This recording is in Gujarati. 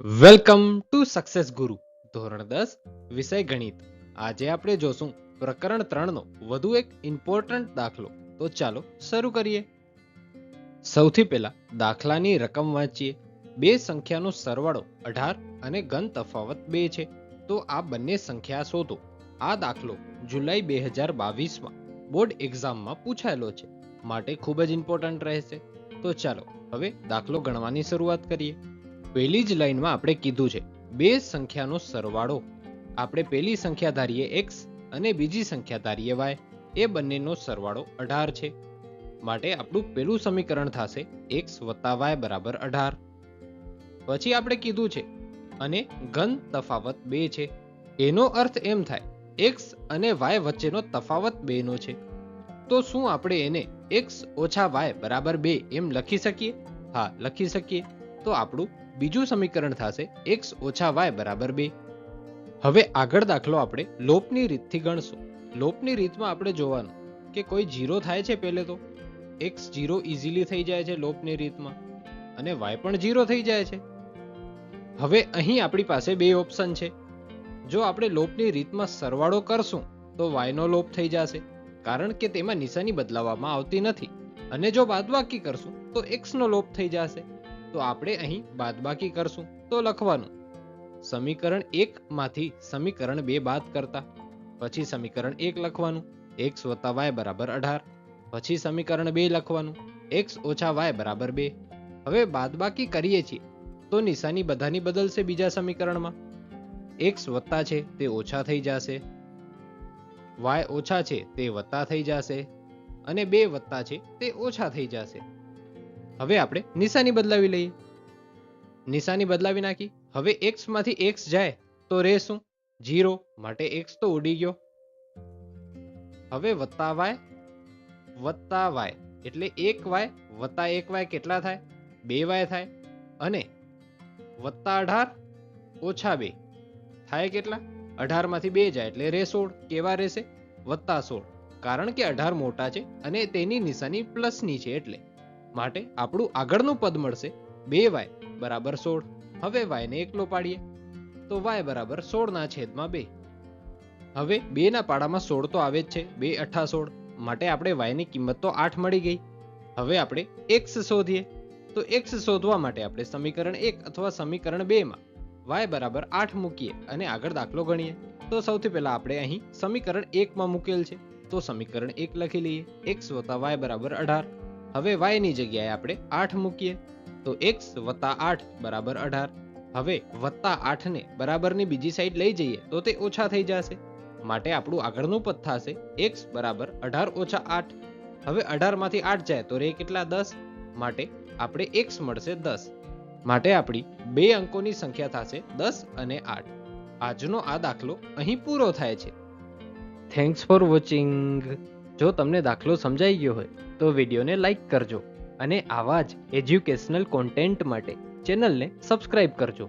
વેલકમ ટુ સક્સેસ ગુરુ ધોરણ 10 વિષય ગણિત. આજે આપણે જોશું પ્રકરણ 3 નો વધુ એક ઇમ્પોર્ટન્ટ દાખલો. તો ચાલો શરૂ કરીએ. સૌથી પહેલા દાખલાની રકમ વાંચીએ. બે સંખ્યાનો સરવાળો 18 અને ઘન તફાવત 2 છે. તો આ બંને સંખ્યા શોધો. આ દાખલો જુલાઈ 2022માં બોર્ડ એક્ઝામમાં પૂછાયેલો છે, માટે ખૂબ જ ઇમ્પોર્ટન્ટ રહેશે. તો ચાલો હવે દાખલો ગણવાની શરૂઆત કરીએ. પહેલી જ લાઈનમાં આપણે કીધું છે બે સંખ્યાનો સરવાળો. આપણે પહેલી સંખ્યા ધારીએ x અને બીજી સંખ્યા ધારીએ y. એ બંનેનો સરવાળો 18 છે, માટે આપણું પહેલું સમીકરણ થશે x + y = 18. પછી આપણે કીધું છે અને ઘન તફાવત 2 છે. એનો અર્થ એમ થાય x અને y વચ્ચેનો તફાવત 2 નો છે. તો શું આપણે એને x - y = 2 એમ લખી શકીએ? હા, લખી શકીએ. તો આપણું બીજું સમીકરણ થશે x - y = 2. હવે આગળ દાખલો આપણે લોપની રીતથી ગણશું. લોપની રીતમાં આપણે જોવાનું કે કોઈ 0 થાય છે. પહેલે તો x 0 ઇઝીલી થઈ જાય છે લોપની રીતમાં, અને y પણ 0 થઈ જાય છે. હવે અહીં આપણી પાસે બે ઓપ્શન છે. જો આપણે લોપની રીતમાં સરવાળો કરશું તો y નો લોપ થઈ જશે, કારણ કે તેમાં નિશાની બદલાવવામાં આવતી નથી. અને જો બાદબાકી કરશું તો x નો લોપ થઈ જશે. તો આપણે અહીં બાદબાકી કરશું તો લખવાનું સમીકરણ 1 માંથી સમીકરણ 2 બાદ કરતા, પછી સમીકરણ 1 લખવાનું x + y = 18, પછી સમીકરણ 2 લખવાનું x - y = 2. હવે બાદબાકી કરીએ છીએ તો નિશાની બધાની બદલશે. બીજા સમીકરણમાં x વત્તા છે તે ઓછા થઈ જશે, y ઓછા છે તે વત્તા થઈ જશે, અને 2 વત્તા છે તે ઓછા થઈ જશે. હવે આપણે નિશાની બદલાવી લઈએ. નિશાની બદલાવી નાખી. હવે x માંથી x જાય તો રહેશું 0, માટે x તો ઉડી ગયો. હવે વત્તા y એટલે 1y વત્તા 1y કેટલા થાય? 2y થાય. અને વત્તા 18 ઓછા 2 થાય કેટલા? 18 માંથી 2 જાય એટલે રહે 16. કેવા રહેશે? વત્તા 16, કારણ કે 18 મોટા છે અને તેની નિશાની પ્લસની છે, એટલે માટે આપણું આગળનું પદ મળશે 2y = 16. હવે y ને એકલો પાડીએ તો y = 16/2. હવે 2 ના પાડામાં 16 તો આવે જ છે. 2 × 8 = 16, માટે આપણે y ની કિંમત તો 8 મળી ગઈ. હવે આપણે x શોધીએ. તો x શોધવા માટે આપણે સમીકરણ 1 અથવા સમીકરણ 2 માં y = 8 મૂકીએ અને આગળ દાખલો ગણીએ. તો સૌથી પહેલા આપણે અહીં સમીકરણ 1 માં મૂકેલ છે, તો સમીકરણ 1 લખી લઈએ x + y = 18. હવે y ની જગ્યાએ આપણે 8 મૂકીએ તો x + 8 = 18. હવે +8 ને બરાબરની બીજી સાઈડ લઈ જઈએ તો તે ઓછા થઈ જશે, માટે આપણું આગળનું પદ થશે x = 18 - 8. હવે 18 માંથી 8 જાય તો રહે કેટલા? 10, માટે આપણે x મળશે 10. માટે આપણી બે અંકોની સંખ્યા થશે 10 અને 8. આજનો આ દાખલો અહીં પૂરો થાય છે. Thanks for watching. જો તમને દાખલો સમજાઈ ગયો હોય તો વિડીયોને લાઈક કરજો અને આવા જ એજ્યુકેશનલ કોન્ટેન્ટ માટે ચેનલને સબસ્ક્રાઇબ કરજો.